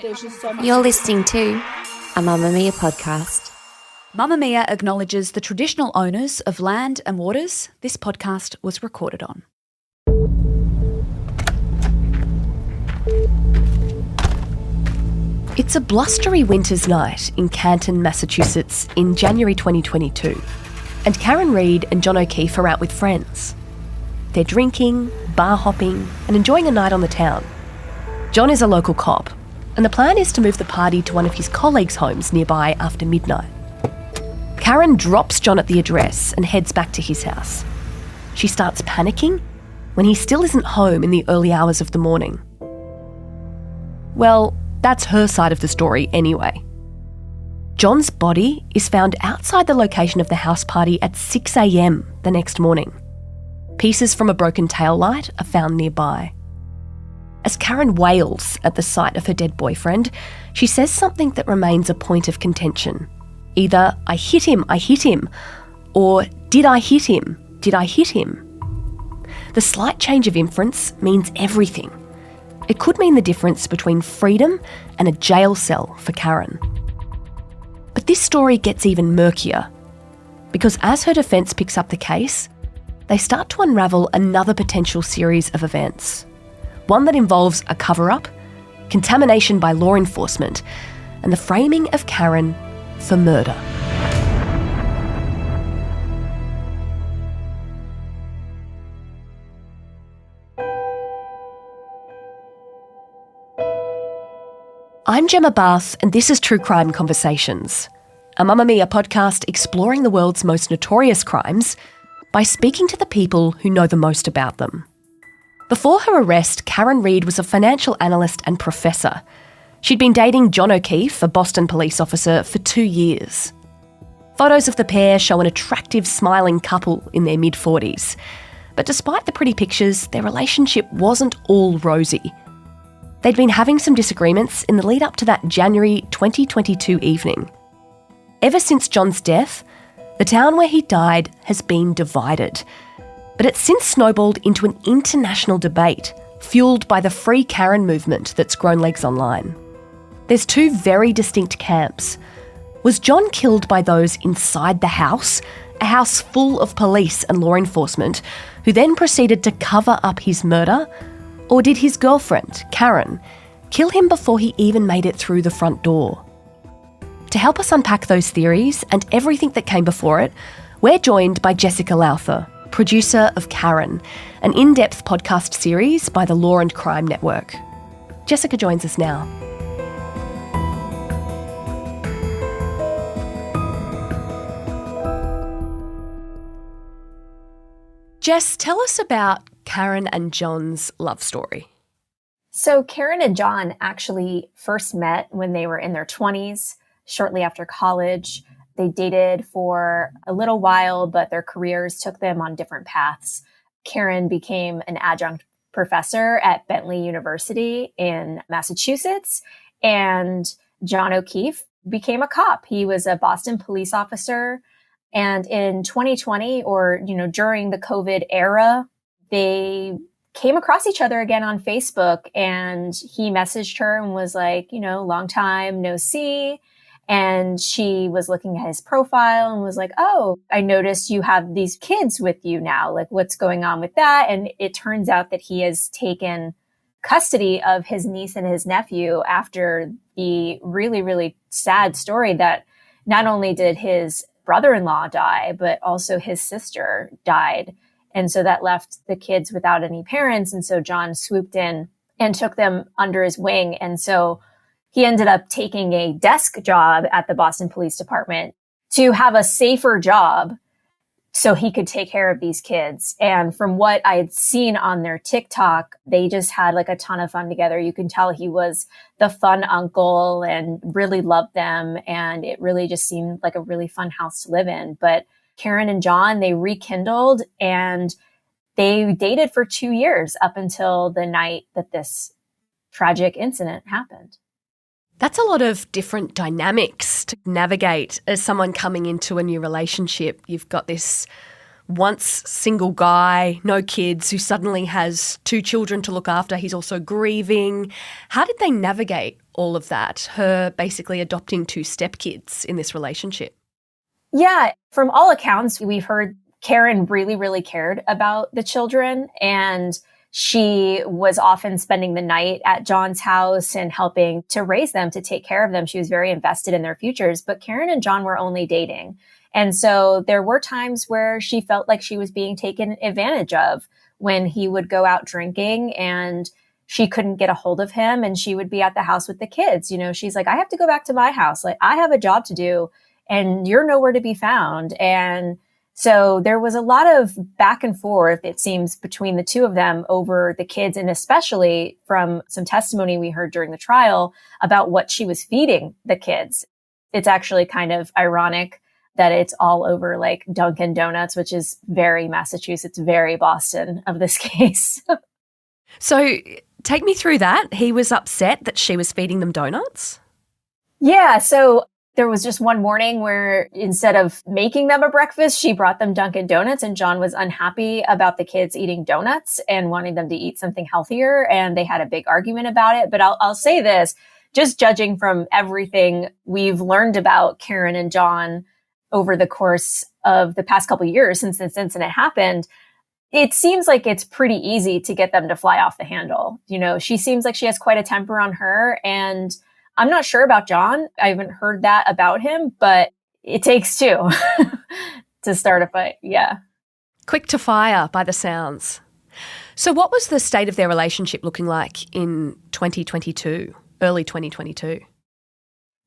There's just so much. You're listening to a Mamamia podcast. Mamamia acknowledges the traditional owners of land and waters this podcast was recorded on. It's a blustery winter's night in Canton, Massachusetts in January 2022, and Karen Reid and John O'Keefe are out with friends. They're drinking, bar hopping, and enjoying a night on the town. John is a local cop, and the plan is to move the party to one of his colleagues' homes nearby after midnight. Karen drops John at the address and heads back to his house. She starts panicking when he still isn't home in the early hours of the morning. Well, that's her side of the story anyway. John's body is found outside the location of the house party at 6 a.m. the next morning. Pieces from a broken taillight are found nearby. As Karen wails at the sight of her dead boyfriend, she says something that remains a point of contention. Either, I hit him, or did I hit him, did I hit him? The slight change of inference means everything. It could mean the difference between freedom and a jail cell for Karen. But this story gets even murkier, because as her defence picks up the case, they start to unravel another potential series of events. One that involves a cover-up, contamination by law enforcement, and the framing of Karen for murder. I'm Gemma Bath, and this is True Crime Conversations, a Mamamia podcast exploring the world's most notorious crimes by speaking to the people who know the most about them. Before her arrest, Karen Reid was a financial analyst and professor. She'd been dating John O'Keefe, a Boston police officer, for 2 years. Photos of the pair show an attractive, smiling couple in their mid-40s. But despite the pretty pictures, their relationship wasn't all rosy. They'd been having some disagreements in the lead up to that January 2022 evening. Ever since John's death, the town where he died has been divided. But it's since snowballed into an international debate, fuelled by the Free Karen movement that's grown legs online. There's two very distinct camps. Was John killed by those inside the house, a house full of police and law enforcement, who then proceeded to cover up his murder? Or did his girlfriend, Karen, kill him before he even made it through the front door? To help us unpack those theories and everything that came before it, we're joined by Jessica Lowther, producer of Karen, an in-depth podcast series by the Law and Crime Network. Jessica joins us now. Jess, tell us about Karen and John's love story. So Karen and John actually first met when they were in their 20s, shortly after college. They dated for a little while, but their careers took them on different paths. Karen became an adjunct professor at Bentley University in Massachusetts, and John O'Keefe became a cop. He was a Boston police officer. And in 2020, during the COVID era, they came across each other again on Facebook, and he messaged her and was like, long time no see. And she was looking at his profile and was like, oh, I noticed you have these kids with you now. Like, what's going on with that? And it turns out that he has taken custody of his niece and his nephew after the really, really sad story that not only did his brother-in-law die, but also his sister died. And so that left the kids without any parents. And so John swooped in and took them under his wing. And so he ended up taking a desk job at the Boston Police Department to have a safer job so he could take care of these kids. And from what I had seen on their TikTok, they just had like a ton of fun together. You can tell he was the fun uncle and really loved them. And it really just seemed like a really fun house to live in. But Karen and John, they rekindled and they dated for 2 years up until the night that this tragic incident happened. That's a lot of different dynamics to navigate as someone coming into a new relationship. You've got this once single guy, no kids, who suddenly has 2 children to look after. He's also grieving. How did they navigate all of that, her basically adopting 2 stepkids in this relationship? Yeah, from all accounts, we've heard Karen really, really cared about the children, and she was often spending the night at John's house and helping to raise them, to take care of them. She was very invested in their futures, but Karen and John were only dating. And so there were times where she felt like she was being taken advantage of when he would go out drinking and she couldn't get a hold of him and she would be at the house with the kids. You know, she's like, I have to go back to my house. Like, I have a job to do and you're nowhere to be found. And so there was a lot of back and forth, it seems, between the two of them over the kids, and especially from some testimony we heard during the trial about what she was feeding the kids. It's actually kind of ironic that it's all over like Dunkin' Donuts, which is very Massachusetts, very Boston of this case. So take me through that. He was upset that she was feeding them donuts? Yeah, so there was just one morning where instead of making them a breakfast, she brought them Dunkin' Donuts, and John was unhappy about the kids eating donuts and wanting them to eat something healthier. And they had a big argument about it. But I'll say this, just judging from everything we've learned about Karen and John over the course of the past couple of years since this incident happened, it seems like it's pretty easy to get them to fly off the handle. You know, she seems like she has quite a temper on her, and I'm not sure about John. I haven't heard that about him, but it takes 2 to start a fight. Yeah. Quick to fire by the sounds. So what was the state of their relationship looking like in 2022, early 2022?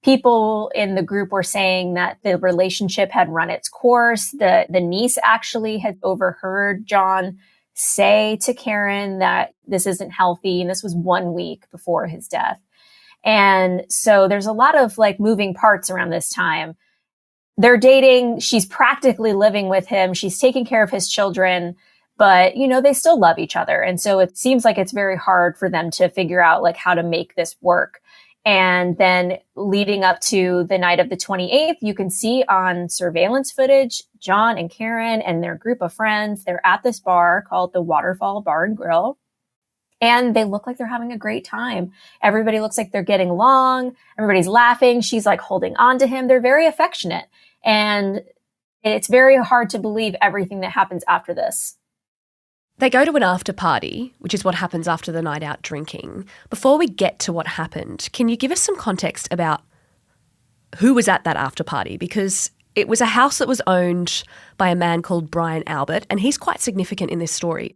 People in the group were saying that the relationship had run its course. The niece actually had overheard John say to Karen that this isn't healthy. And this was 1 week before his death. And so there's a lot of like moving parts around this time. They're dating. She's practically living with him. She's taking care of his children, but you know, they still love each other. And so it seems like it's very hard for them to figure out like how to make this work. And then leading up to the night of the 28th, you can see on surveillance footage, John and Karen and their group of friends, they're at this bar called the Waterfall Bar and Grill. And they look like they're having a great time. Everybody looks like they're getting along. Everybody's laughing. She's like holding on to him. They're very affectionate. And it's very hard to believe everything that happens after this. They go to an after party, which is what happens after the night out drinking. Before we get to what happened, can you give us some context about who was at that after party? Because it was a house that was owned by a man called Brian Albert, and he's quite significant in this story.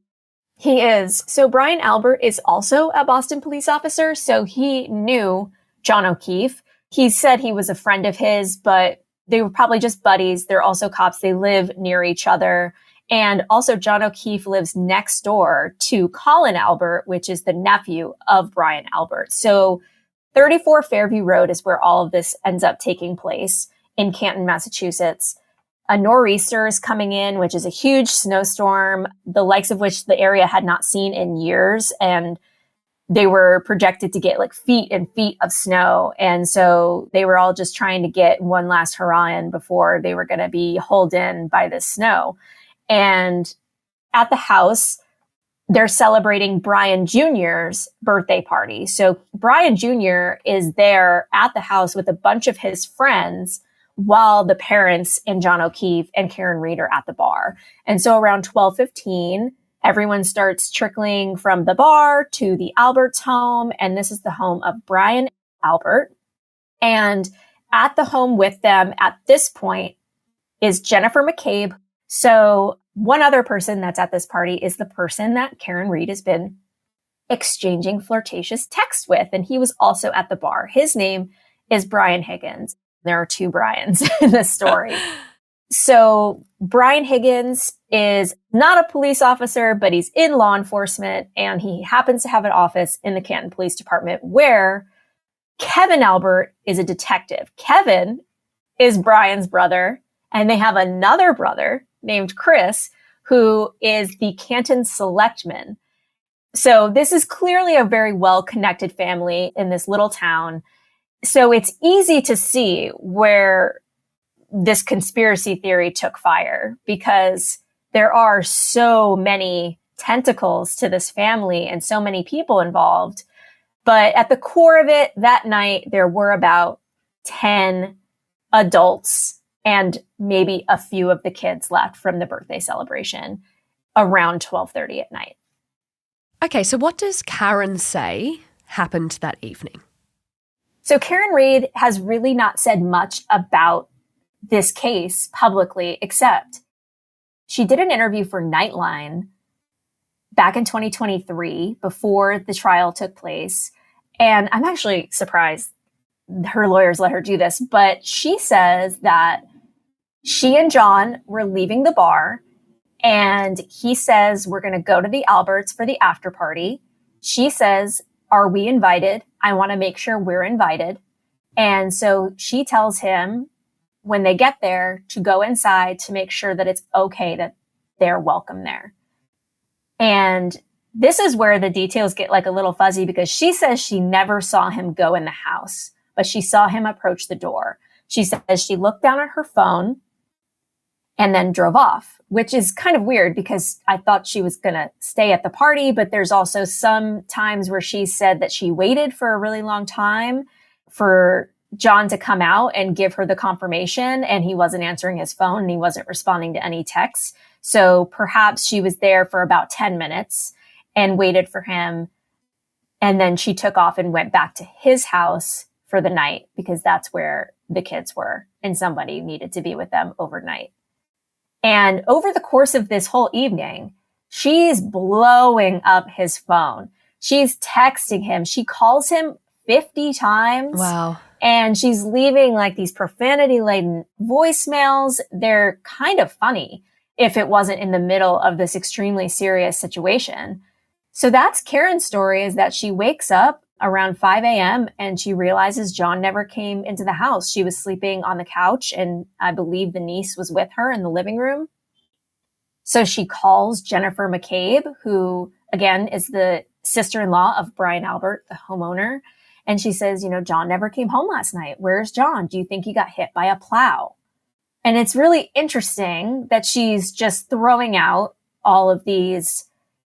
He is. So Brian Albert is also a Boston police officer, so he knew John O'Keefe. He said he was a friend of his, but they were probably just buddies. They're also cops. They live near each other. And also John O'Keefe lives next door to Colin Albert, which is the nephew of Brian Albert. So 34 Fairview Road is where all of this ends up taking place in Canton, Massachusetts. A nor'easter is coming in, which is a huge snowstorm, the likes of which the area had not seen in years. And they were projected to get like feet and feet of snow. And so they were all just trying to get one last hurrah in before they were going to be hauled in by this snow. And at the house, they're celebrating Brian Jr.'s birthday party. So Brian Jr. is there at the house with a bunch of his friends while the parents and John O'Keefe and Karen Reed are at the bar. And so around 12:15, everyone starts trickling from the bar to the Alberts' home. And this is the home of Brian Albert. And at the home with them at this point is Jennifer McCabe. So one other person that's at this party is the person that Karen Reed has been exchanging flirtatious texts with. And he was also at the bar. His name is Brian Higgins. There are 2 Brians in this story. So Brian Higgins is not a police officer, but he's in law enforcement. And he happens to have an office in the Canton Police Department where Kevin Albert is a detective. Kevin is Brian's brother. And they have another brother named Chris, who is the Canton selectman. So this is clearly a very well-connected family in this little town. So it's easy to see where this conspiracy theory took fire, because there are so many tentacles to this family and so many people involved. But at the core of it, that night, there were about 10 adults and maybe a few of the kids left from the birthday celebration around 12:30 at night. Okay, so what does Karen say happened that evening? So Karen Reid has really not said much about this case publicly, except she did an interview for Nightline back in 2023 before the trial took place. And I'm actually surprised her lawyers let her do this, but she says that she and John were leaving the bar and he says, we're going to go to the Alberts for the after party. She says, are we invited? I want to make sure we're invited. And so she tells him when they get there to go inside to make sure that it's okay that they're welcome there. And this is where the details get like a little fuzzy because she says she never saw him go in the house, but she saw him approach the door. She says she looked down at her phone and then drove off, which is kind of weird because I thought she was going to stay at the party, but there's also some times where she said that she waited for a really long time for John to come out and give her the confirmation, and he wasn't answering his phone and he wasn't responding to any texts. So perhaps she was there for about 10 minutes and waited for him. And then she took off and went back to his house for the night because that's where the kids were and somebody needed to be with them overnight. And over the course of this whole evening, she's blowing up his phone. She's texting him. She calls him 50 times. Wow. And she's leaving like these profanity-laden voicemails. They're kind of funny if it wasn't in the middle of this extremely serious situation. So that's Karen's story, is that she wakes up around 5 a.m. and she realizes John never came into the house. She was sleeping on the couch and I believe the niece was with her in the living room. So she calls Jennifer McCabe, who again is the sister-in-law of Brian Albert, the homeowner. And she says, John never came home last night. Where's John? Do you think he got hit by a plow? And it's really interesting that she's just throwing out all of these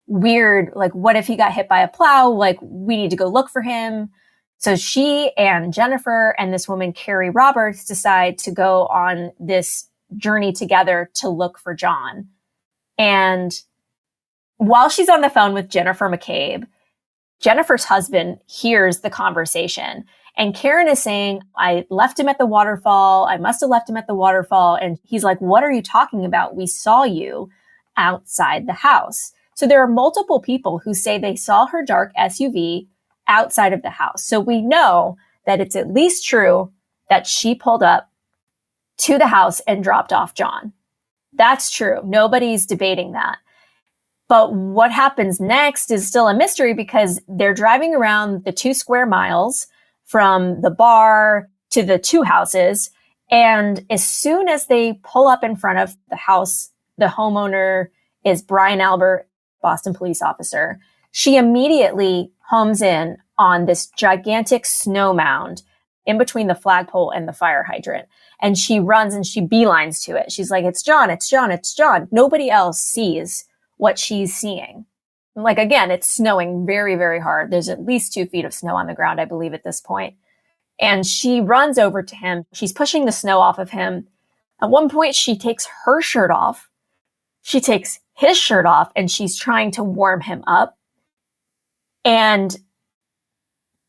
weird, like, what if he got hit by a plow? Like, we need to go look for him. So she and Jennifer and this woman, Carrie Roberts, decide to go on this journey together to look for John. And while she's on the phone with Jennifer McCabe, Jennifer's husband hears the conversation. And Karen is saying, I left him at the waterfall. I must have left him at the waterfall. And he's like, what are you talking about? We saw you outside the house. So there are multiple people who say they saw her dark SUV outside of the house. So we know that it's at least true that she pulled up to the house and dropped off John. That's true. Nobody's debating that. But what happens next is still a mystery because they're driving around the 2 square miles from the bar to the 2 houses. And as soon as they pull up in front of the house, the homeowner is Brian Albert, Boston police officer. She immediately homes in on this gigantic snow mound in between the flagpole and the fire hydrant. And she runs and she beelines to it. She's like, it's John, it's John, it's John. Nobody else sees what she's seeing. Like, again, it's snowing very, very hard. There's at least 2 feet of snow on the ground, I believe, at this point. And she runs over to him. She's pushing the snow off of him. At one point, she takes her shirt off. She takes his shirt off and she's trying to warm him up. And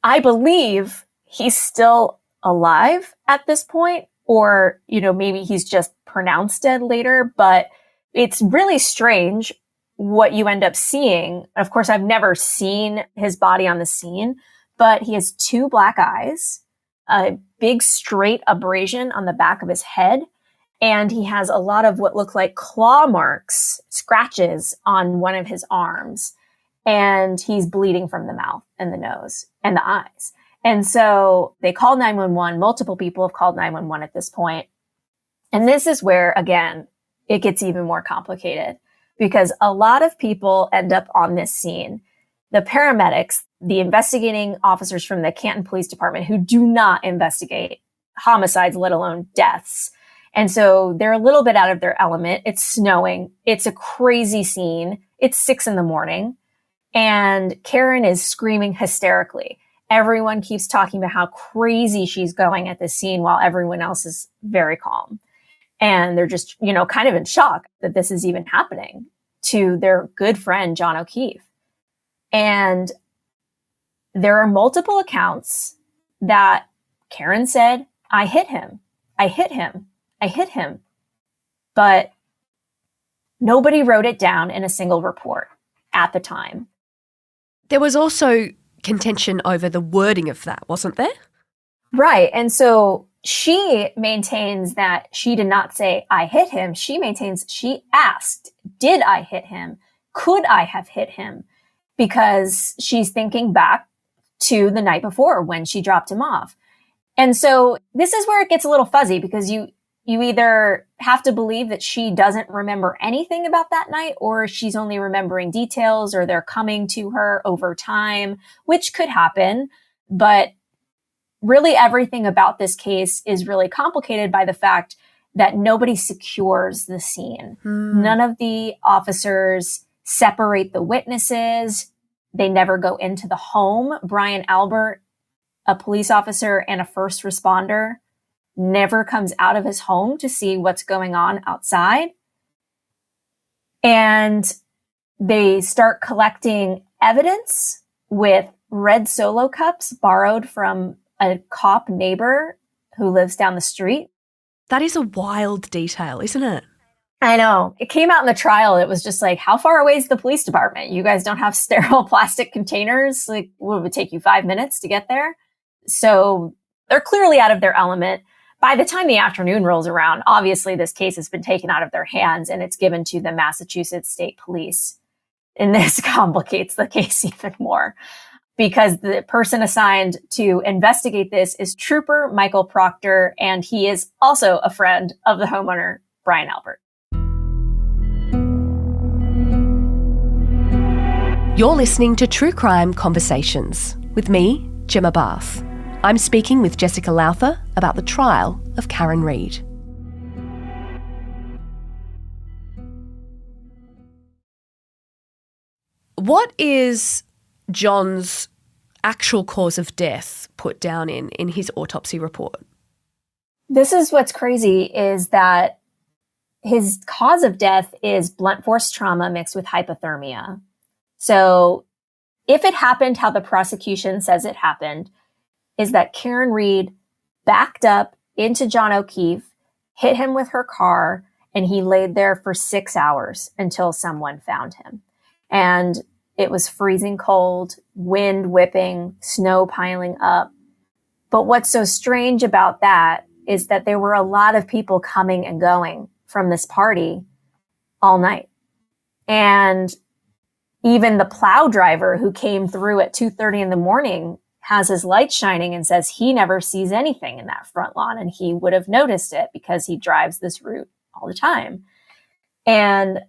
I believe he's still alive at this point, or, maybe he's just pronounced dead later, but it's really strange what you end up seeing. Of course, I've never seen his body on the scene, but he has 2 black eyes, a big straight abrasion on the back of his head, and he has a lot of what look like claw marks, scratches on one of his arms, and he's bleeding from the mouth and the nose and the eyes. And so they called 911. Multiple people have called 911 at this point. And this is where, again, it gets even more complicated because a lot of people end up on this scene. The paramedics, the investigating officers from the Canton Police Department who do not investigate homicides, let alone deaths. And so they're a little bit out of their element. It's snowing. It's a crazy scene. It's 6 a.m. and Karen is screaming hysterically. Everyone keeps talking about how crazy she's going at this scene while everyone else is very calm. And they're just, kind of in shock that this is even happening to their good friend, John O'Keefe. And there are multiple accounts that Karen said, I hit him. I hit him. I hit him. But nobody wrote it down in a single report at the time. There was also contention over the wording of that, wasn't there? Right. And so she maintains that she did not say, I hit him. She maintains she asked, did I hit him? Could I have hit him? Because she's thinking back to the night before when she dropped him off. And so this is where it gets a little fuzzy, because you either have to believe that she doesn't remember anything about that night, or she's only remembering details, or they're coming to her over time, which could happen. But really everything about this case is really complicated by the fact that nobody secures the scene. None of the officers separate the witnesses. They never go into the home. Brian Albert, a police officer and a first responder, never comes out of his home to see what's going on outside. And they start collecting evidence with red Solo cups borrowed from a cop neighbor who lives down the street. That is a wild detail, isn't it? I know. It came out in the trial. It was just like, how far away is the police department? You guys don't have sterile plastic containers? Like, what would it take you 5 minutes to get there? So they're clearly out of their element. By the time the afternoon rolls around, obviously this case has been taken out of their hands and it's given to the Massachusetts State Police. And this complicates the case even more, because the person assigned to investigate this is Trooper Michael Proctor, and he is also a friend of the homeowner, Brian Albert. You're listening to True Crime Conversations with me, Gemma Barth. I'm speaking with Jessica Lowther about the trial of Karen Reid. What is John's actual cause of death put down in his autopsy report? This is what's crazy, is that his cause of death is blunt force trauma mixed with hypothermia. So if it happened how the prosecution says it happened, is that Karen Reid backed up into John O'Keefe, hit him with her car, and he laid there for 6 hours until someone found him. And it was freezing cold, wind whipping, snow piling up. But what's so strange about that is that there were a lot of people coming and going from this party all night. And even the plow driver who came through at 2:30 in the morning has his light shining and says he never sees anything in that front lawn, and he would have noticed it because he drives this route all the time. And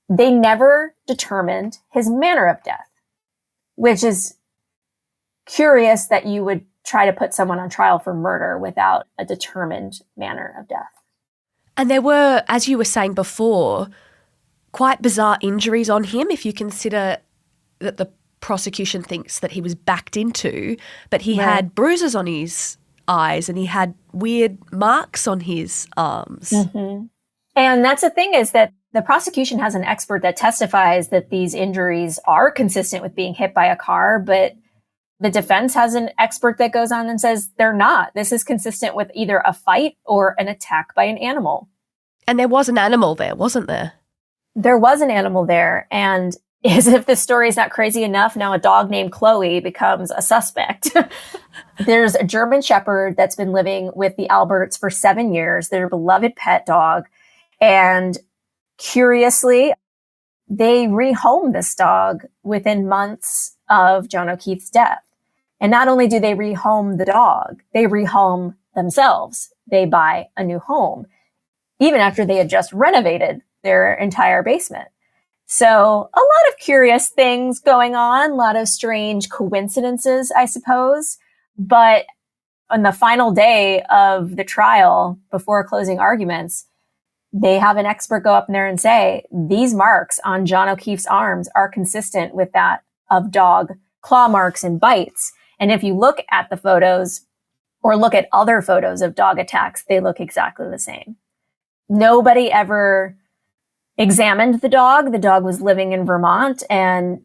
they never determined his manner of death, which is curious that you would try to put someone on trial for murder without a determined manner of death. And there were, as you were saying before, quite bizarre injuries on him, if you consider that the prosecution thinks that he was backed into, but he had bruises on his eyes and he had weird marks on his arms. Mm-hmm. And that's the thing, is that the prosecution has an expert that testifies that these injuries are consistent with being hit by a car, but the defense has an expert that goes on and says they're not. This is consistent with either a fight or an attack by an animal. And there was an animal there, wasn't there? There was an animal there. And as if this story is not crazy enough, now a dog named Chloe becomes a suspect. There's a German Shepherd that's been living with the Alberts for 7 years, their beloved pet dog. And curiously, they rehomed this dog within months of John O'Keefe's death. And not only do they rehome the dog, they rehome themselves. They buy a new home, even after they had just renovated their entire basement. So a lot of curious things going on, a lot of strange coincidences, I suppose. But On the final day of the trial, before closing arguments, they have an expert go up in there and say, these marks on John O'Keefe's arms are consistent with that of dog claw marks and bites. And if you look at the photos or look at other photos of dog attacks, they look exactly the same. Nobody ever examined the dog. The dog was living in Vermont, and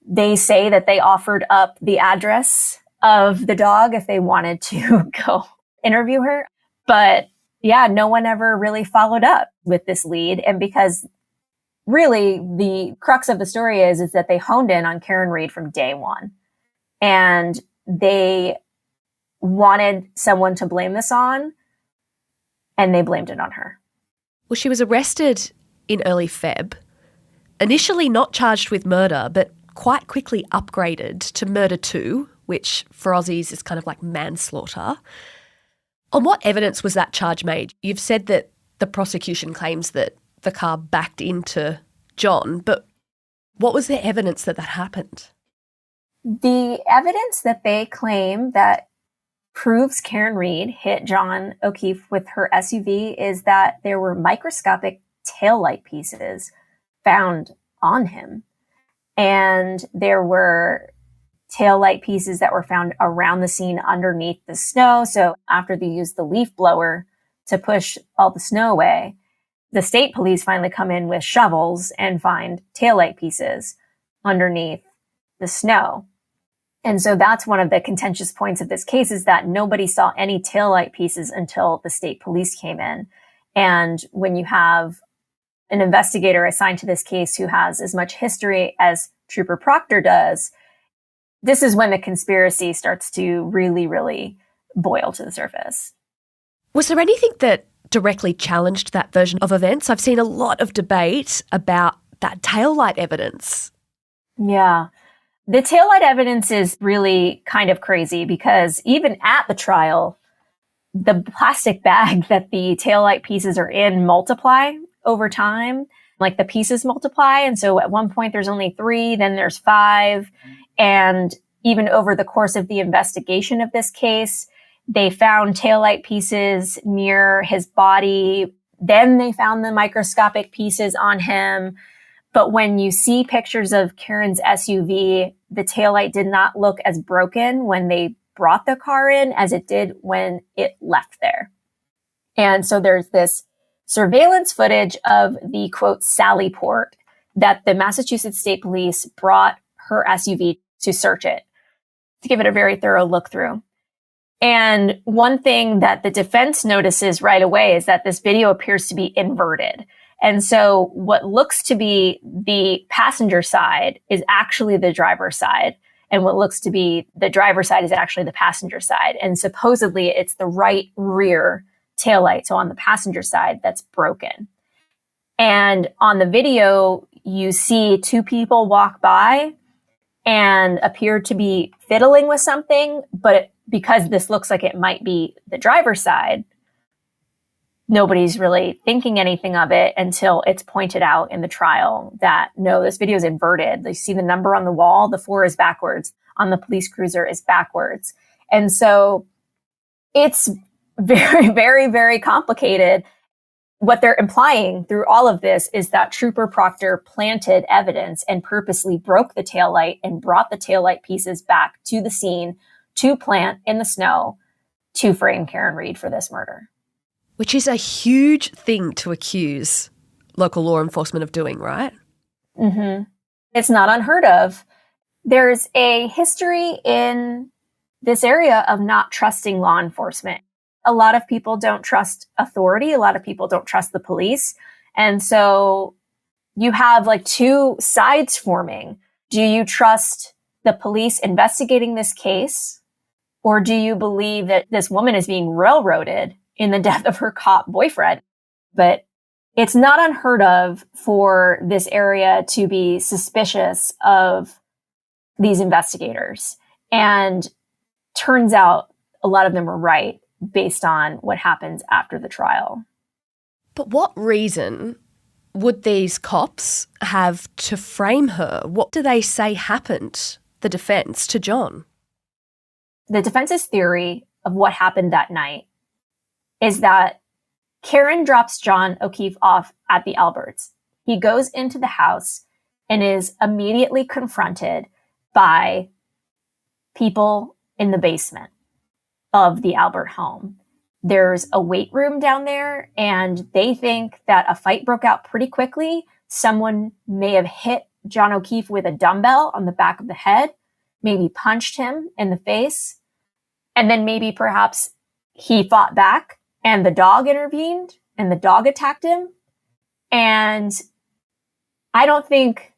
they say that they offered up the address of the dog if they wanted to go interview her. But yeah, no one ever really followed up with this lead. And because really the crux of the story is that they honed in on Karen Read from day one. And they wanted someone to blame this on, and they blamed it on her. Well, she was arrested in early Feb, initially not charged with murder, but quite quickly upgraded to murder 2, which for Aussies is kind of like manslaughter. On what evidence was that charge made? You've said that the prosecution claims that the car backed into John, but what was the evidence that happened? The evidence that they claim that proves Karen Read hit John O'Keefe with her SUV is that there were microscopic taillight pieces found on him. And there were taillight pieces that were found around the scene underneath the snow. So after they used the leaf blower to push all the snow away, the state police finally come in with shovels and find taillight pieces underneath the snow. And so that's one of the contentious points of this case, is that nobody saw any taillight pieces until the state police came in. And when you have an investigator assigned to this case who has as much history as Trooper Proctor does, this is when the conspiracy starts to really, really boil to the surface. Was there anything that directly challenged that version of events? I've seen a lot of debate about that taillight evidence. Yeah. The taillight evidence is really kind of crazy because even at the trial, the plastic bag that the taillight pieces are in multiply over time. Like the pieces multiply. And so at one point there's only 3, then there's 5. And even over the course of the investigation of this case, they found taillight pieces near his body. Then they found the microscopic pieces on him. But when you see pictures of Karen's SUV, the taillight did not look as broken when they brought the car in as it did when it left there. And so there's this surveillance footage of the, quote, Sally Port that the Massachusetts State Police brought her SUV to search it, to give it a very thorough look through. And one thing that the defense notices right away is that this video appears to be inverted. And so what looks to be the passenger side is actually the driver's side. And what looks to be the driver's side is actually the passenger side. And supposedly it's the right rear taillight, so on the passenger side, that's broken. And on the video, you see 2 people walk by and appear to be fiddling with something, but because this looks like it might be the driver's side, nobody's really thinking anything of it until it's pointed out in the trial that, no, this video is inverted. They see the number on the wall, the 4 is backwards, on the police cruiser is backwards. And so it's very, very, very complicated. What they're implying through all of this is that Trooper Proctor planted evidence and purposely broke the taillight and brought the taillight pieces back to the scene to plant in the snow to frame Karen Read for this murder. Which is a huge thing to accuse local law enforcement of doing, right? Mm-hmm. It's not unheard of. There's a history in this area of not trusting law enforcement. A lot of people don't trust authority. A lot of people don't trust the police. And so you have like 2 sides forming. Do you trust the police investigating this case? Or do you believe that this woman is being railroaded in the death of her cop boyfriend? But it's not unheard of for this area to be suspicious of these investigators. And turns out a lot of them were right based on what happens after the trial. But what reason would these cops have to frame her? What do they say happened, the defence, to John? The defense's theory, of what happened that night is that Karen drops John O'Keefe off at the Alberts. He goes into the house and is immediately confronted by people in the basement of the Albert home. There's a weight room down there, and they think that a fight broke out pretty quickly. Someone may have hit John O'Keefe with a dumbbell on the back of the head, maybe punched him in the face, and then maybe perhaps he fought back and the dog intervened and the dog attacked him. And I don't think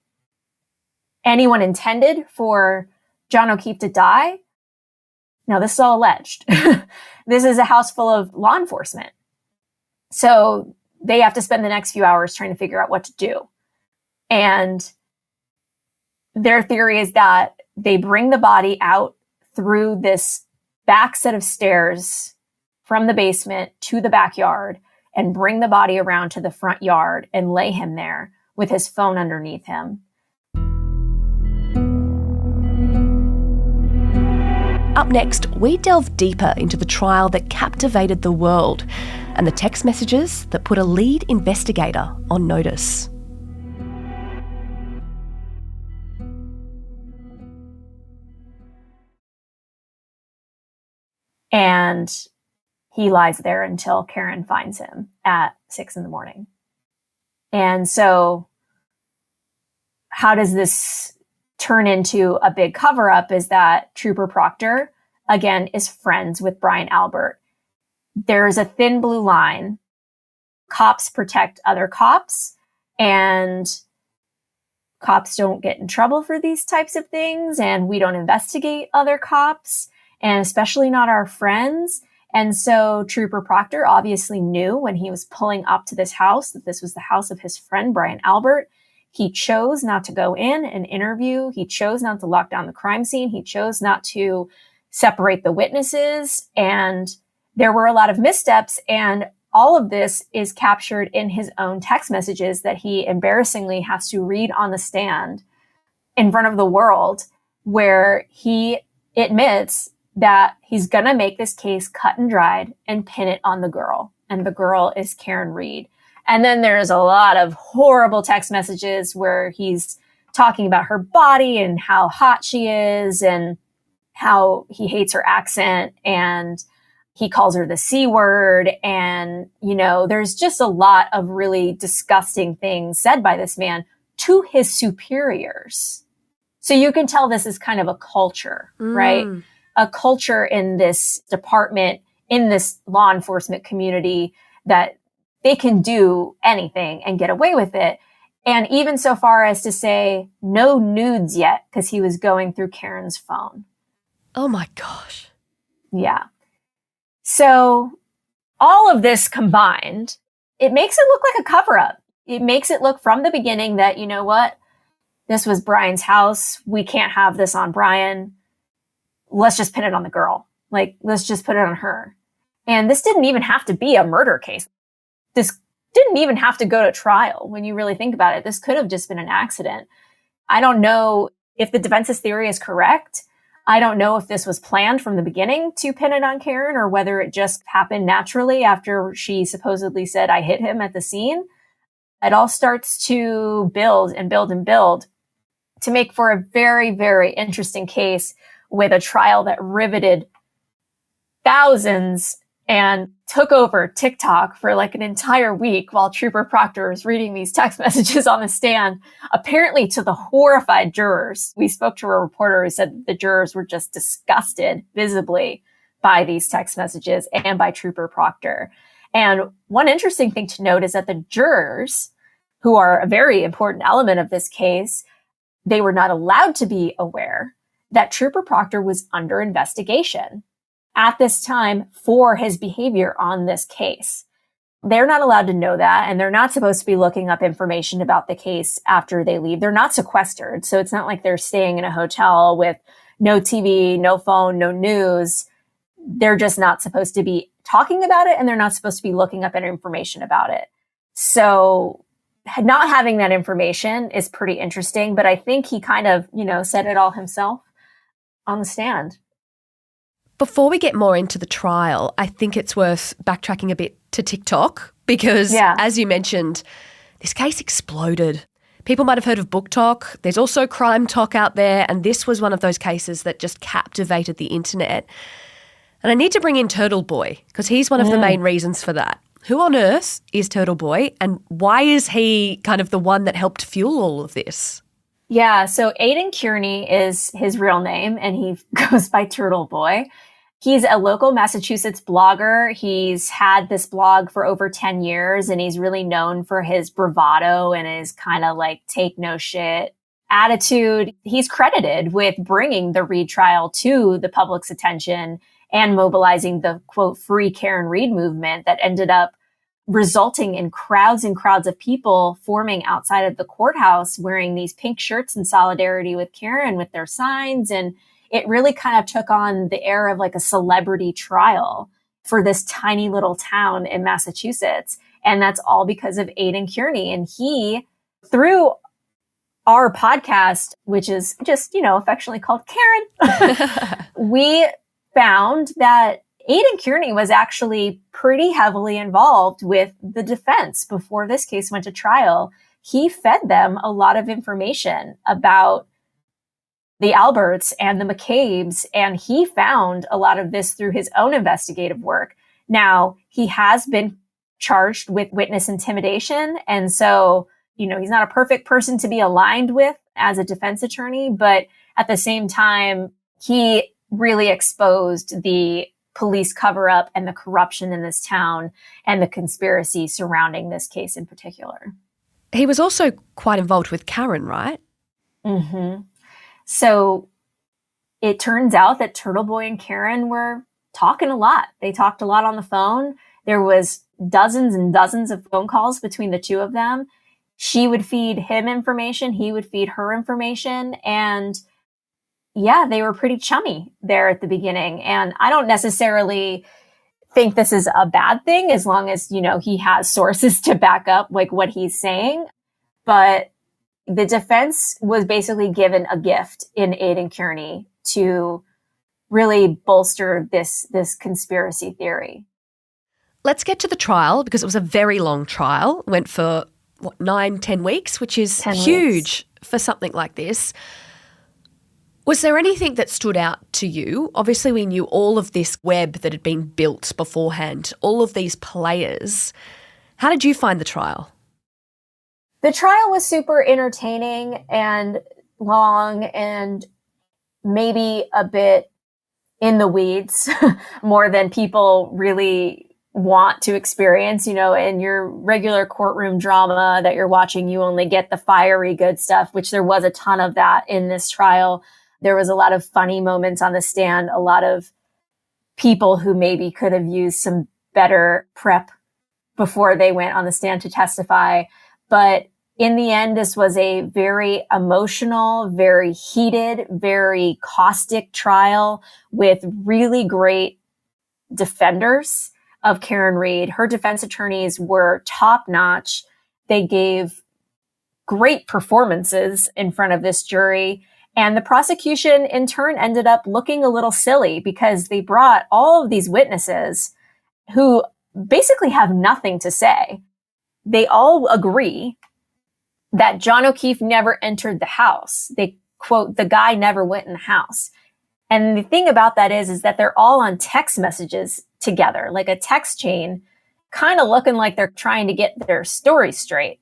anyone intended for John O'Keefe to die. Now, this is all alleged. This is a house full of law enforcement. So they have to spend the next few hours trying to figure out what to do. And their theory is that they bring the body out through this back set of stairs from the basement to the backyard and bring the body around to the front yard and lay him there with his phone underneath him. Up next, we delve deeper into the trial that captivated the world and the text messages that put a lead investigator on notice. And he lies there until Karen finds him at 6 a.m. And so how does this turn into a big cover-up is that Trooper Proctor, again, is friends with Brian Albert. There's a thin blue line. Cops protect other cops, and cops don't get in trouble for these types of things, and we don't investigate other cops, and especially not our friends. And so Trooper Proctor obviously knew when he was pulling up to this house that this was the house of his friend, Brian Albert. He chose not to go in and interview. He chose not to lock down the crime scene. He chose not to separate the witnesses. And there were a lot of missteps. And all of this is captured in his own text messages that he embarrassingly has to read on the stand in front of the world, where he admits that he's going to make this case cut and dried and pin it on the girl. And the girl is Karen Reed. And then there's a lot of horrible text messages where he's talking about her body and how hot she is and how he hates her accent and he calls her the C word. And, you know, there's just a lot of really disgusting things said by this man to his superiors. So you can tell this is kind of a culture, right? A culture in this department, in this law enforcement community, that they can do anything and get away with it. And even so far as to say no nudes yet, because he was going through Karen's phone. Oh my gosh. Yeah. So all of this combined, it makes it look like a cover-up. It makes it look from the beginning that, you know what, this was Brian's house. We can't have this on Brian. Let's just pin it on the girl. Like, let's just put it on her. And this didn't even have to be a murder case. This didn't even have to go to trial when you really think about it. This could have just been an accident. I don't know if the defense's theory is correct. I don't know if this was planned from the beginning to pin it on Karen or whether it just happened naturally after she supposedly said, I hit him at the scene. It all starts to build and build and build to make for a very, very interesting case with a trial that riveted thousands and took over TikTok for like an entire week while Trooper Proctor was reading these text messages on the stand, apparently to the horrified jurors. We spoke to a reporter who said that the jurors were just disgusted visibly by these text messages and by Trooper Proctor. And one interesting thing to note is that the jurors, who are a very important element of this case, they were not allowed to be aware that Trooper Proctor was under investigation at this time for his behavior on this case. They're not allowed to know that, and they're not supposed to be looking up information about the case after they leave. They're not sequestered, so it's not like they're staying in a hotel with no TV, no phone, no news. They're just not supposed to be talking about it, and they're not supposed to be looking up any information about it. So not having that information is pretty interesting, but I think he kind of, said it all himself on the stand. Before we get more into the trial, I think it's worth backtracking a bit to TikTok because, as you mentioned, this case exploded. People might have heard of Book Talk. There's also Crime Talk out there, and this was one of those cases that just captivated the internet. And I need to bring in Turtle Boy because he's one of the main reasons for that. Who on earth is Turtle Boy, and why is he kind of the one that helped fuel all of this? Yeah, so Aidan Kearney is his real name, and he goes by Turtle Boy. He's a local Massachusetts blogger. He's had this blog for over 10 years, and he's really known for his bravado and his kind of like take no shit attitude. He's credited with bringing the Reid trial to the public's attention and mobilizing the, quote, free Karen Reid movement that ended up resulting in crowds and crowds of people forming outside of the courthouse wearing these pink shirts in solidarity with Karen with their signs. And it really kind of took on the air of like a celebrity trial for this tiny little town in Massachusetts. And that's all because of Aidan Kearney. And he, through our podcast, which is just, affectionately called Karen, we found that Aidan Kearney was actually pretty heavily involved with the defense before this case went to trial. He fed them a lot of information about the Alberts and the McCabe's, and he found a lot of this through his own investigative work. Now, he has been charged with witness intimidation, and so, he's not a perfect person to be aligned with as a defense attorney, but at the same time, he really exposed the police cover-up and the corruption in this town and the conspiracy surrounding this case in particular. He was also quite involved with Karen, right? Mm-hmm. So it turns out that Turtle Boy and Karen were talking a lot. They talked a lot on the phone. There was dozens and dozens of phone calls between the two of them. She would feed him information. He would feed her information. And yeah, they were pretty chummy there at the beginning. And I don't necessarily think this is a bad thing as long as, he has sources to back up like what he's saying. But the defense was basically given a gift in Aidan Kearney to really bolster this conspiracy theory. Let's get to the trial because it was a very long trial. It went for 9-10 weeks, which is huge for something like this. Was there anything that stood out to you? Obviously, we knew all of this web that had been built beforehand, all of these players. How did you find the trial? The trial was super entertaining and long and maybe a bit in the weeds more than people really want to experience. In your regular courtroom drama that you're watching, you only get the fiery good stuff, which there was a ton of that in this trial. There was a lot of funny moments on the stand, a lot of people who maybe could have used some better prep before they went on the stand to testify. But in the end, this was a very emotional, very heated, very caustic trial with really great defenders of Karen Reid. Her defense attorneys were top notch. They gave great performances in front of this jury. And the prosecution in turn ended up looking a little silly because they brought all of these witnesses who basically have nothing to say. They all agree that John O'Keefe never entered the house. They quote, the guy never went in the house. And the thing about that is that they're all on text messages together, like a text chain, kind of looking like they're trying to get their story straight.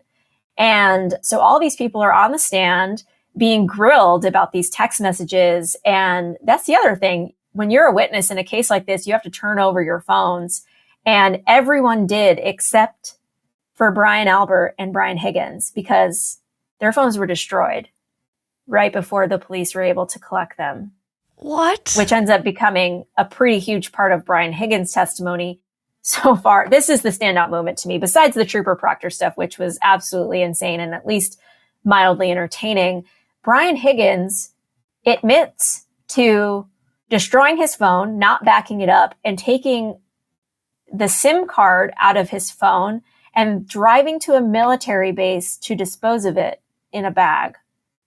And so all these people are on the stand being grilled about these text messages. And that's the other thing. When you're a witness in a case like this, you have to turn over your phones. And everyone did except for Brian Albert and Brian Higgins because their phones were destroyed right before the police were able to collect them. What? Which ends up becoming a pretty huge part of Brian Higgins' testimony so far. This is the standout moment to me, besides the Trooper Proctor stuff, which was absolutely insane and at least mildly entertaining. Brian Higgins admits to destroying his phone, not backing it up, and taking the SIM card out of his phone and driving to a military base to dispose of it in a bag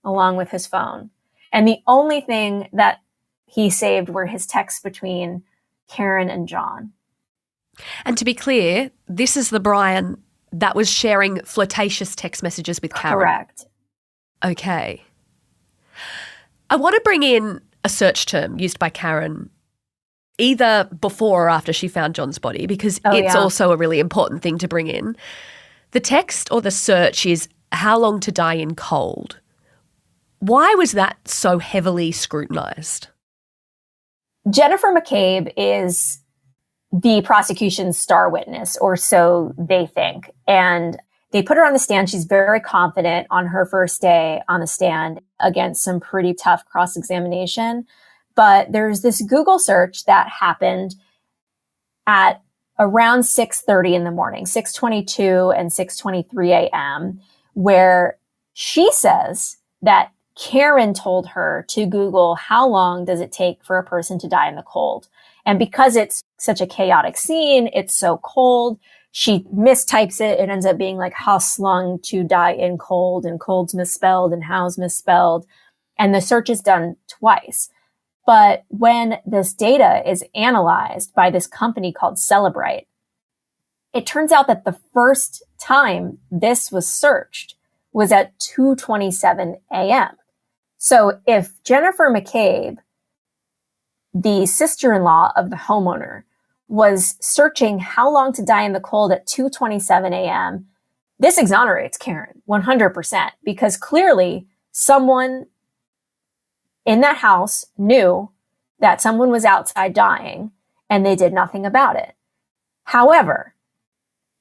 along with his phone. And the only thing that he saved were his texts between Karen and John. And to be clear, this is the Brian that was sharing flirtatious text messages with Karen. Correct. Okay. I want to bring in a search term used by Karen either before or after she found John's body, because it's also a really important thing to bring in. The text or the search is how long to die in cold. Why was that so heavily scrutinised? Jennifer McCabe is the prosecution's star witness, or so they think. And they put her on the stand. She's very confident on her first day on the stand against some pretty tough cross-examination. But there's this Google search that happened at around 6:30 in the morning, 6:22 and 6:23 a.m., where she says that Karen told her to Google how long does it take for a person to die in the cold. And because it's such a chaotic scene, it's so cold, she mistypes it. It ends up being like "how long to die in cold," and cold's misspelled and how's misspelled. And the search is done twice. But when this data is analyzed by this company called Celebrite, it turns out that the first time this was searched was at 2:27 a.m. So if Jennifer McCabe, the sister-in-law of the homeowner, was searching how long to die in the cold at 2:27 a.m., this exonerates Karen 100%, because clearly someone in that house knew that someone was outside dying and they did nothing about it. However,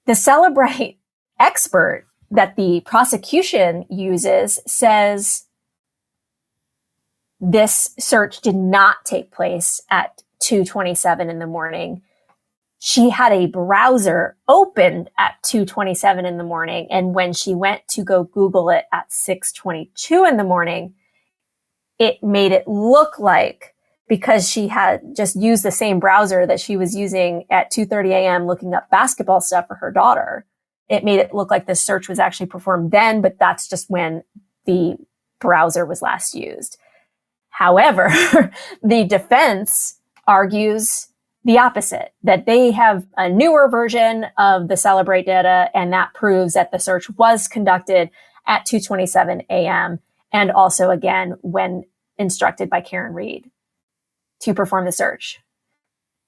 the Celebrite expert that the prosecution uses says this search did not take place at 2:27 in the morning. She had a browser opened at 2:27 in the morning, and when she went to go Google it at 6:22 in the morning, it made it look like, because she had just used the same browser that she was using at 2:30 a.m. looking up basketball stuff for her daughter, it made it look like the search was actually performed then, but that's just when the browser was last used. However, the defense argues the opposite, that they have a newer version of the Celebrate data, and that proves that the search was conducted at 2:27 a.m. and also, again, when instructed by Karen Reed to perform the search.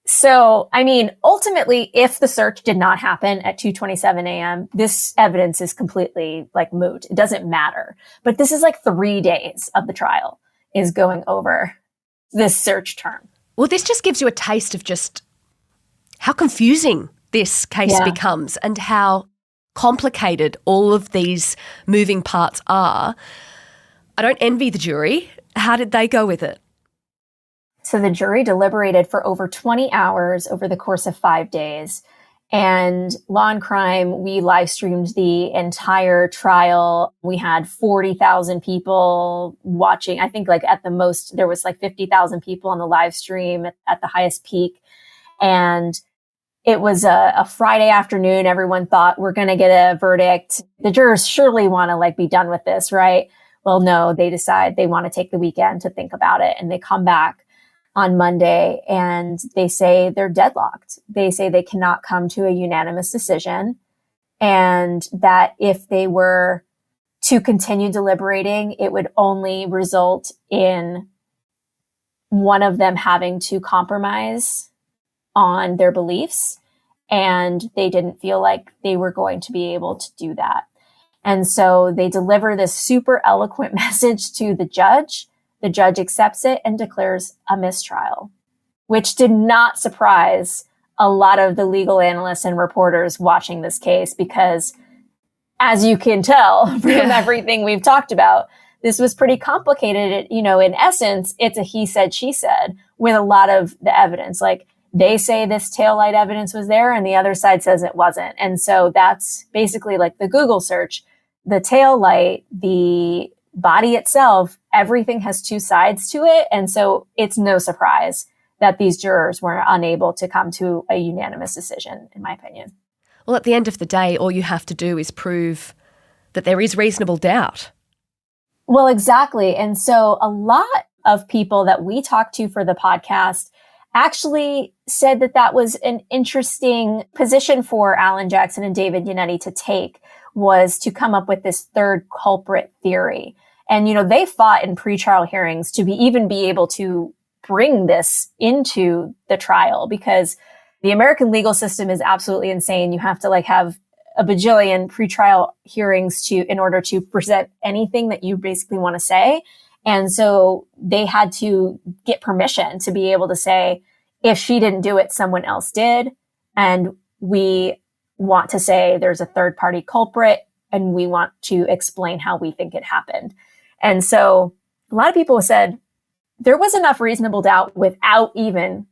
So, I mean, ultimately, if the search did not happen at 2:27 a.m., this evidence is completely moot. It doesn't matter. But this is 3 days of the trial is going over this search term. Well, this just gives you a taste of just how confusing this case becomes and how complicated all of these moving parts are. I don't envy the jury. How did they go with it? So the jury deliberated for over 20 hours over the course of 5 days. And Law and Crime, we live streamed the entire trial. We had 40,000 people watching. I think at the most, there was 50,000 people on the live stream at the highest peak. And it was a Friday afternoon. Everyone thought we're going to get a verdict. The jurors surely want to be done with this, right? Well, no, they decide they want to take the weekend to think about it. And they come back on Monday and they say they're deadlocked. They say they cannot come to a unanimous decision, and that if they were to continue deliberating, it would only result in one of them having to compromise on their beliefs. And they didn't feel like they were going to be able to do that. And so they deliver this super eloquent message to the judge. The judge accepts it and declares a mistrial, which did not surprise a lot of the legal analysts and reporters watching this case, because as you can tell from everything we've talked about, this was pretty complicated. In essence, it's a he said, she said with a lot of the evidence. They say this taillight evidence was there and the other side says it wasn't. And so that's basically the Google search, the taillight, the body itself, everything has two sides to it. And so it's no surprise that these jurors were unable to come to a unanimous decision, in my opinion. Well, at the end of the day, all you have to do is prove that there is reasonable doubt. Well, exactly. And so a lot of people that we talked to for the podcast actually said that that was an interesting position for Alan Jackson and David Yannetti to take, was to come up with this third culprit theory. And, they fought in pretrial hearings to even be able to bring this into the trial, because the American legal system is absolutely insane. You have to have a bajillion pretrial hearings in order to present anything that you basically want to say. And so they had to get permission to be able to say, if she didn't do it, someone else did. And we want to say there's a third party culprit, and we want to explain how we think it happened. And so a lot of people said there was enough reasonable doubt without even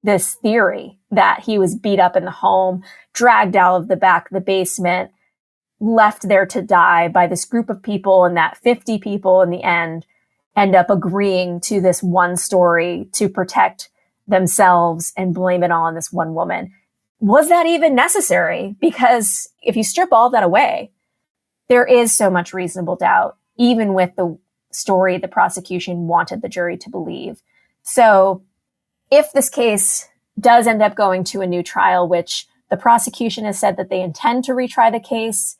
this theory that he was beat up in the home, dragged out of the back of the basement, left there to die by this group of people, and that 50 people in the end up agreeing to this one story to protect themselves and blame it all on this one woman. Was that even necessary? Because if you strip all of that away, there is so much reasonable doubt, even with the story the prosecution wanted the jury to believe. So if this case does end up going to a new trial, which the prosecution has said that they intend to retry the case,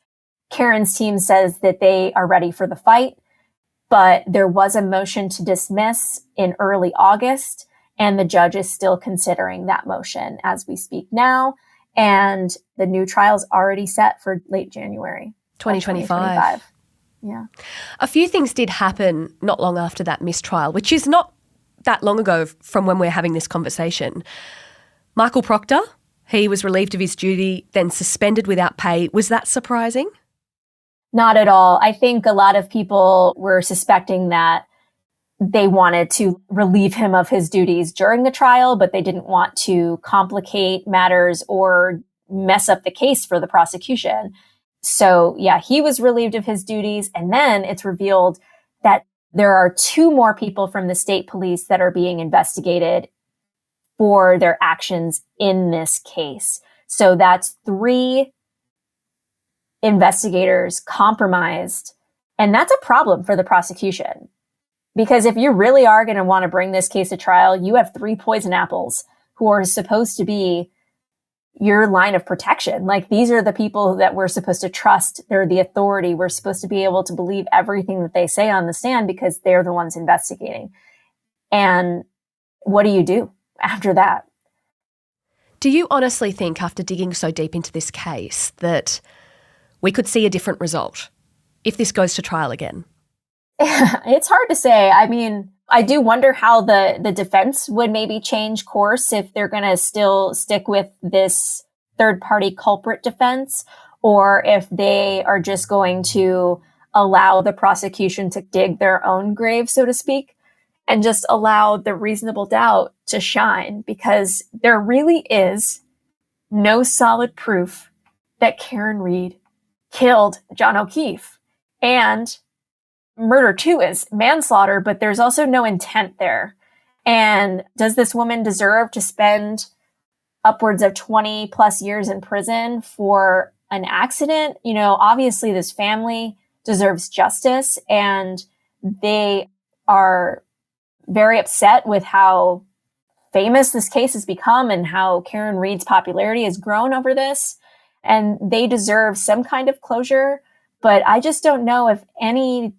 Karen's team says that they are ready for the fight, but there was a motion to dismiss in early August, and the judge is still considering that motion as we speak now. And the new trial is already set for late January 2025. Yeah. A few things did happen not long after that mistrial, which is not that long ago from when we're having this conversation. Michael Proctor, he was relieved of his duty, then suspended without pay. Was that surprising? Not at all. I think a lot of people were suspecting that they wanted to relieve him of his duties during the trial, but they didn't want to complicate matters or mess up the case for the prosecution. So yeah, he was relieved of his duties. And then it's revealed that there are 2 more people from the state police that are being investigated for their actions in this case. So that's 3 investigators compromised. And that's a problem for the prosecution. Because if you really are going to want to bring this case to trial, you have 3 poison apples who are supposed to be your line of protection. These are the people that we're supposed to trust. They're the authority. We're supposed to be able to believe everything that they say on the stand because they're the ones investigating. And what do you do after that? Do you honestly think, after digging so deep into this case, that we could see a different result if this goes to trial again? It's hard to say. I mean, I do wonder how the defense would maybe change course if they're going to still stick with this third party culprit defense, or if they are just going to allow the prosecution to dig their own grave, so to speak, and just allow the reasonable doubt to shine, because there really is no solid proof that Karen Read killed John O'Keefe. And murder too is manslaughter, but there's also no intent there. And does this woman deserve to spend upwards of 20 plus years in prison for an accident? Obviously this family deserves justice, and they are very upset with how famous this case has become and how Karen Read's popularity has grown over this. And they deserve some kind of closure, but I just don't know if any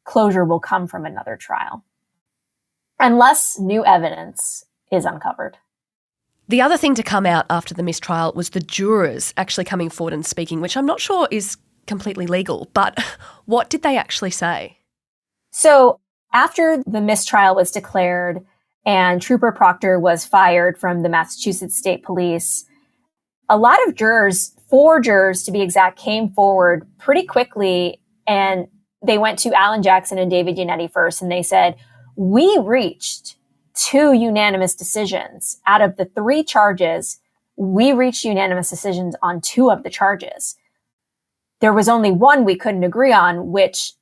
closure will come from another trial unless new evidence is uncovered. The other thing to come out after the mistrial was the jurors actually coming forward and speaking, which I'm not sure is completely legal, but what did they actually say? So after the mistrial was declared and Trooper Proctor was fired from the Massachusetts State Police, a lot of jurors, 4 jurors to be exact, came forward pretty quickly, and they went to Alan Jackson and David Yannetti first, and they said, we reached 2 unanimous decisions. Out of the 3 charges, we reached unanimous decisions on 2 of the charges. There was only one we couldn't agree on, which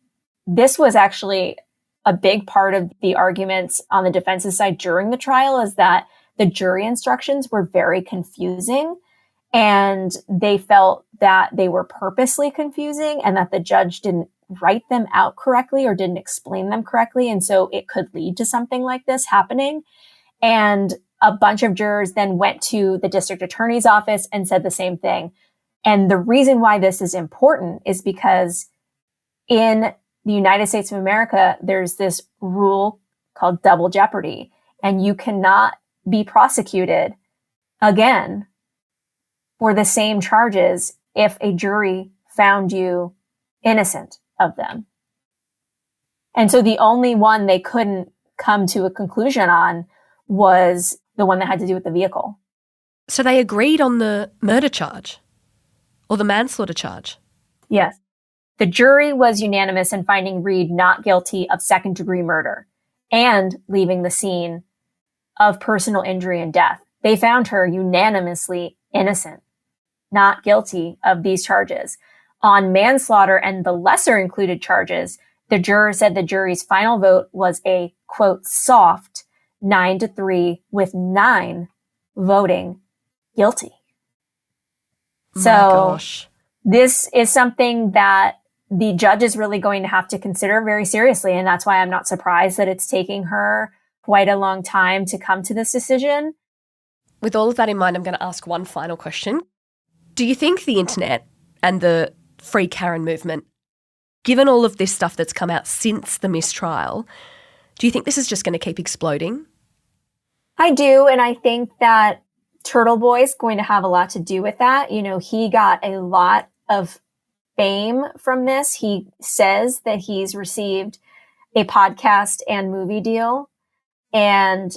this was actually a big part of the arguments on the defense's side during the trial, is that the jury instructions were very confusing, and they felt that they were purposely confusing and that the judge didn't write them out correctly or didn't explain them correctly. And so it could lead to something like this happening. And a bunch of jurors then went to the district attorney's office and said the same thing. And the reason why this is important is because in the United States of America, there's this rule called double jeopardy, and you cannot be prosecuted again for the same charges if a jury found you innocent of them. And so the only one they couldn't come to a conclusion on was the one that had to do with the vehicle. So they agreed on the murder charge or the manslaughter charge? Yes. The jury was unanimous in finding Reed not guilty of second-degree murder and leaving the scene of personal injury and death. They found her unanimously innocent, not guilty of these charges. On manslaughter and the lesser included charges, the juror said the jury's final vote was a, quote, soft 9-3, with 9 voting guilty. So this is something that the judge is really going to have to consider very seriously. And that's why I'm not surprised that it's taking her quite a long time to come to this decision. With all of that in mind, I'm going to ask one final question. Do you think the internet and the Free Karen movement, given all of this stuff that's come out since the mistrial, do you think this is just going to keep exploding? I do. And I think that Turtle Boy's going to have a lot to do with that. You know, he got a lot of fame from this. He says that he's received a podcast and movie deal, and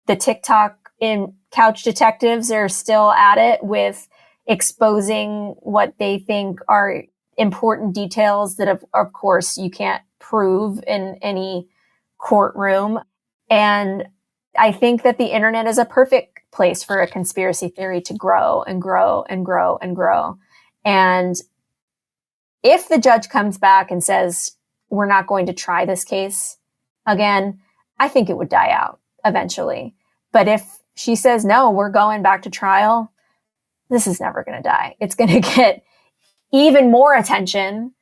the TikTok in couch detectives are still at it with exposing what they think are important details that of course you can't prove in any courtroom. And I think that the internet is a perfect place for a conspiracy theory to grow and grow and grow and grow. And if the judge comes back and says, we're not going to try this case again, I think it would die out eventually. But if she says, no, we're going back to trial, this is never going to die. It's going to get even more attention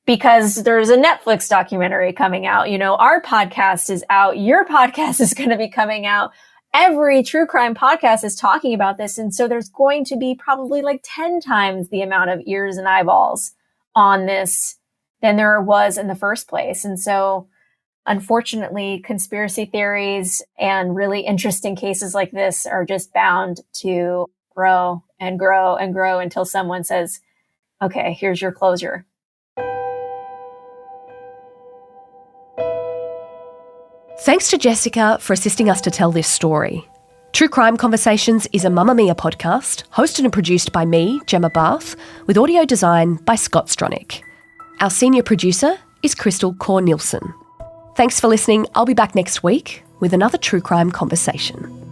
because there's a Netflix documentary coming out. You know, our podcast is out. Your podcast is going to be coming out. Every true crime podcast is talking about this. And so there's going to be probably like 10 times the amount of ears and eyeballs on this than there was in the first place. And so unfortunately, conspiracy theories and really interesting cases like this are just bound to grow and grow and grow until someone says, okay, here's your closure. Thanks to Jessica for assisting us to tell this story. True Crime Conversations is a Mamamia podcast, hosted and produced by me, Gemma Barth, with audio design by Scott Stronach. Our senior producer is Christel Cornilsen. Thanks for listening. I'll be back next week with another True Crime Conversation.